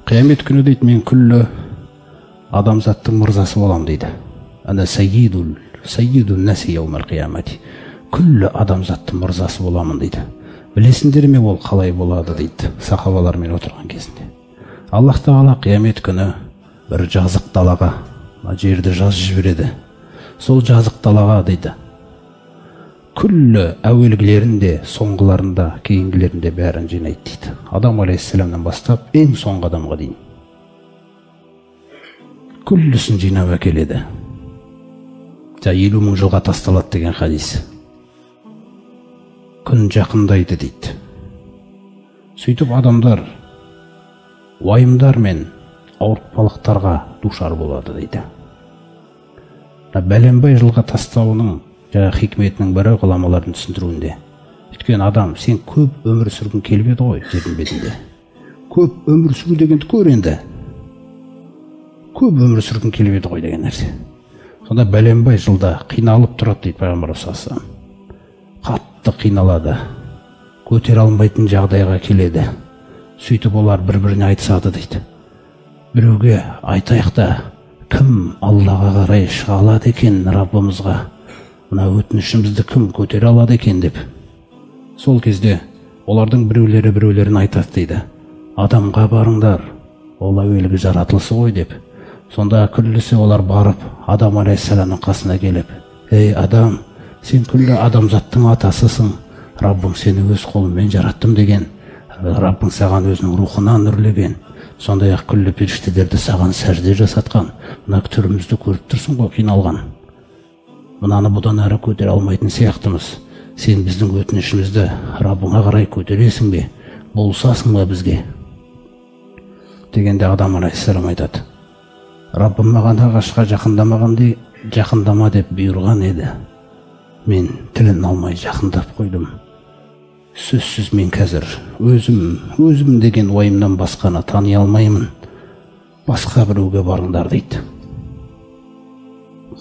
Қиямет күні дейді, мен күллі адамзаттың мырзасы болам дейді. Ана саййидун наси яумал қиямати. Күллі адамзаттың мырзасы боламын дейді. Білесіңдер ме ол қалай болады дейді, сахабалармен отырған кезінде. Аллах Тағала қиямет күні бір жазық далаға, жерді жазып жібереді. Сол жазық далаға дейді, күллі әуелгілерінде, соңғыларында, кейінгілерінде бәрін жинайды дейді. Адам алейхиссаламнан бастап ең соңғы адамға дейін. Күллісін жинап әкеледі. 50 мың жылға тасталады деген хадис. Күн жақындайды дейді. Сөйтіп адамдар уайымдар мен ауыртпалықтарға душар болады дейді. Бәленбай жылға тастауының хикметінің бірі ғұламалардың түсіндіруінде. Өйткені адам, сен көп өмір сүргің келіп еді ғой жердің бетінде. Көп өмір сүру дегенді көр енді. Көп өмір сүргің келіп еді ғой деген нәрсе. Сонда бәленбай жылда қиналып тұрады дейді пайғамбар саллаллаху алейхи вассалам. Қатты қиналады. Көтере алмайтын жағдайға келеді. Сөйтіп олар бір-біріне айтысады дейді. Біреуге айтайық да, кім Аллаға қарай шыға алады екен Раббымызға? Мына өтінішімізді кім көтере алады екен деп. Сол кезде олардың біреулерін айтады дейді. Адамға барыңдар, ол әуелгі жаратылысы ғой деп. Сонда күллісі олар барып, Адам алейхиссаламның қасына келіп, ей адам, сен күллі адамзаттың атасысың, Раббың сені өз қолыммен жараттым деген, Раббың саған өзінің рухынан үрлеген, сондай-ақ күллі періштелерді саған сәжде жасатқан, мына түрімізді көріп тұрсың ғой, қиналған. Мынаны бұдан әрі көтере алмайтын сияқтымыз. Сен біздің өтінішімізді Раббыңа қарай көтересің бе, болсасың ба бізге? Дегенде Адам алейхиссалам айтады, Раббым маған ағашқа жақындама деп бұйырған еді. Мен тілін алмай жақындап қойдым. Сөзсіз мен қазір өзім деген уайымнан басқаны тани алмаймын. Басқа біреуге барыңдар дейді.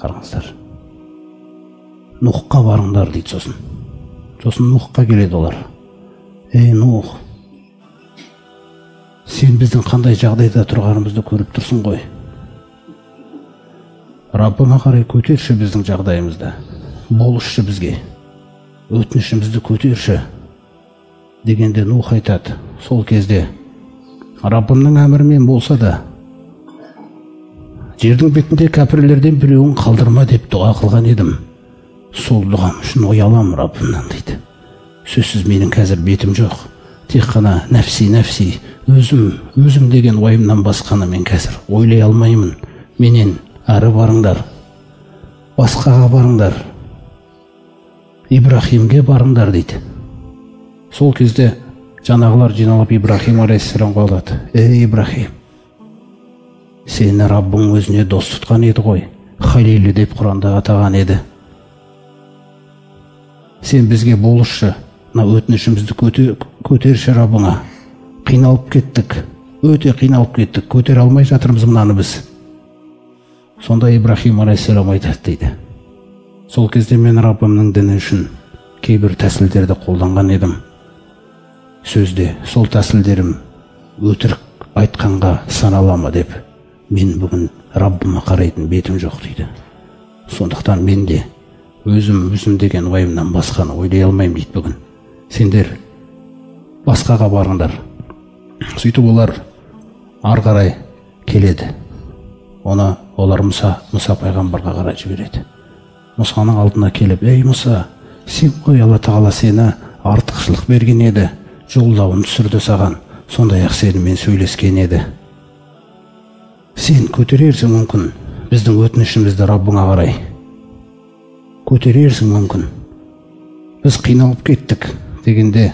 Қараңыздар. Нухқа барыңдар дейді сосын. Сосын Нухқа келеді олар. Ей Нух, сен біздің қандай жағдайда тұрғанымызды көріп тұрсың ғой. Раббыңа қарай көтерші біздің жағдайымызды. Болышшы бізге. Өтінішімізді көтерші. Дегенде Нух айтады, сол кезде Раббымның әмірімен болса да жердің бетінде кәпірлерден біреуін қалдырма деп дұға қылған едім. Сол дұғам үшін оялам Раббымнан дейді. Сөзсіз менің қазір бетім жоқ. Тек қана нәфси, өзім деген уайымнан басқаны мен қазір ойлай алмаймын. Менен әрі барыңдар. Басқаға барыңдар. Ибрахимге барыңдар дейді. Сол кезде жаңағылар жиналып Ибрахим алейхиссаламға алады. Ей Ибрахим, сені Раббың өзіне дос тұтқан еді ғой, Халилі деп Құранда атаған еді. Сен бізге болышшы, мына өтінішімізді көтерші Раббыңа. Қиналып кеттік, өте қиналып кеттік, көтере алмай жатырмыз мынаны біз. Сонда Ибрахим алейхиссалам айтады дейді. Сол кезде мен Раббымның діні үшін кейбір тәсілдерді қолданған едім. Сөзде сол тәсілдерім өтірік айтқанға саналама деп, мен бүгін Раббыма қарайтын бетім жоқ дейді. Сондықтан мен де өзім деген уайымнан басқаны ойлай алмаймын дейді бүгін. Сендер басқаға барыңдар. Сөйтіп олар ары қарай келеді. Олар Мұса пайғамбарға қарай жібереді. Мұсаның алдына келіп, ей Мұса, сен ғой Алла Тағала сені артықшылық берген еді, жолдауын түсірді саған, сондай-ақ сенімен сөйлескен еді. Сен көтерерсің мүмкін біздің өтінішімізді Раббыңа қарай. Көтерерсің мүмкін. Біз қиналып кеттік дегенде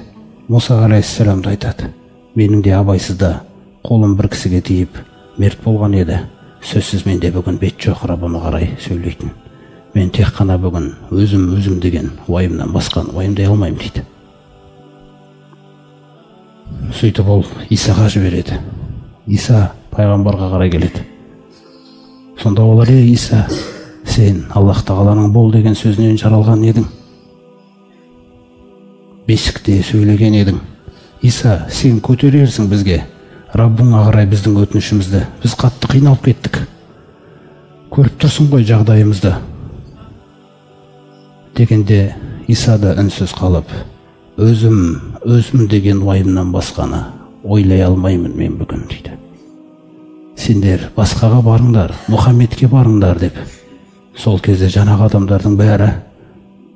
Мұса алейхиссаламды айтады. Менің де абайсызда қолым бір кісіге тиіп мерт болған еді. Сөзсіз менде бүгін бет жоқ Раббыма қарай сөйлейтін. Мен тек қана бүгін өзім деген уайымнан басқан уайымдай алмаймын дейді. Сөйтіп ол Исаға жібереді. Иса пайғамбарға қарай келеді. Сонда олар, ей Иса, сен Аллах Тағаланың бол деген сөзінен жаралған едің. Бесікте сөйлеген едің. Иса, сен көтерерсің бізге Раббыңа қарай біздің өтінішімізді, біз қатты қиналып кеттік, көріп тұрсың ғой жағдайымызды дегенде, Иса да үнсіз қалып, өзім деген уайымнан басқаны ойлай алмаймын мен бүгін дейді. Сендер басқаға барыңдар, Мұхаммедке барыңдар деп. Сол кезде жаңағы адамдардың бәрі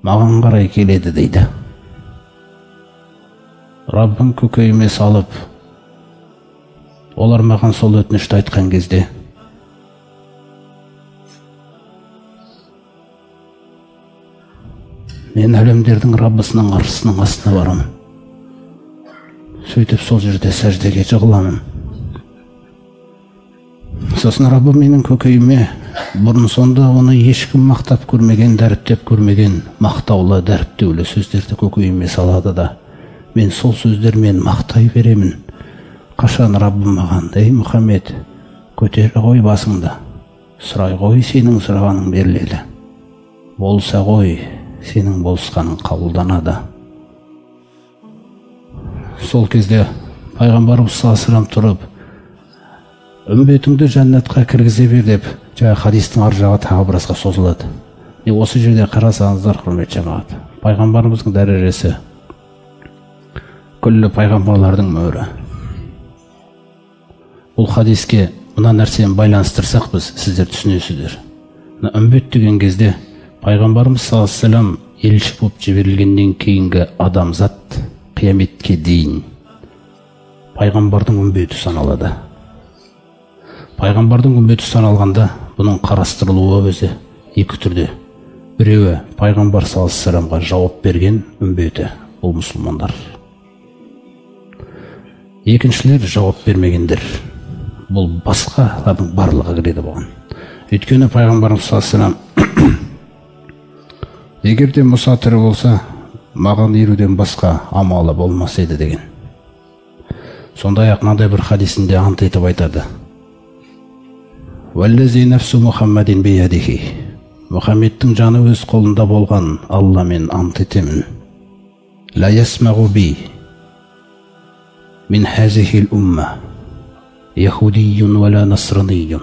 маған қарай келеді дейді. Раббым көкейіме салып, олар маған сол өтінішті айтқан кезде мен әлемдердің Раббысының аршысының астына барамын. Сөйтіп сол жерде сәждеге жығыламын. Сосын Раббым менің көкейіме бұрын сонда оны ешкім мақтап көрмеген, дәріптеп көрмеген мақтаулы, дәріптеулі сөздерді көкейіме салады да, мен сол сөздермен мақтай беремін. Қашан Раббым маған, ей Мұхаммед, көтер ғой басыңды, сұрай ғой, сенің сұрағаның беріледі. Болса ғой, сенің болысқаның қабылданады. Сол кезде пайғамбарымыз саллаллаху тұрып, үмбетіңді жәннатқа кіргізе бер деп, жаңа хадистің ар жағы тағы біразға созылады. Осы жерде қарасаңыздар, құрметті жамағат, пайғамбарымыздың дәрежесі күллі пайғамбарлардың мөрі. Бұл хадиске мына нәрсені байланыстырсақ біз, сіздер түсінесіздер. Үмбет деген кезде пайғамбарымыз саллаллаху алейхи ва саллям елші болып жіберілгеннен кейінгі адамзат қияметке дейін пайғамбардың үмбеті саналады. Пайғамбардың үмбеті саналғанда бұның қарастырылуы өзі екі түрде. Біреуі пайғамбар саллаллаху алейхи ва саллямға жауап берген үмбеті, бұл мұсылмандар. Екіншілер жауап бермегендер. Бұл басқалардың барлығы кіреді бұған. Өйткені пайғамбарымыз саллаллаху алейхи ва саллям егер де Мұса тірі болса, маған еруден басқа амалы болмас еді деген. Сондай-ақ мынандай бір хадисінде ант етіп айтады. Валлази нафсу Мұхаммадин биядихи. Мұхаммедтің жаны өз қолында болған Алламен ант етемін. Ла ясмағу би мин хазихил умма яхудийюн вала насраниюн.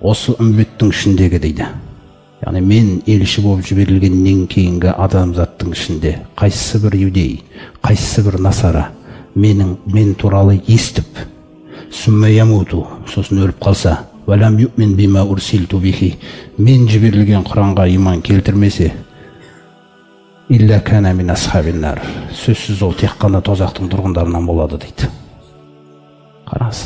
Осы үмбеттің ішіндегі дейді. Яғни мен елші болып жіберілгеннен кейінгі адамзаттың ішінде қайсысы бір юдей, қайсысы бір насара мен туралы естіп, сүмме ямуту, сосын өліп қалса, валам юъмин бима урсилту бихи, мен жіберілген Құранға иман келтірмесе, илля кана мин асхабин нар, сөзсіз ол тек қана тозақтың тұрғындарынан болады дейді. Қараңыз.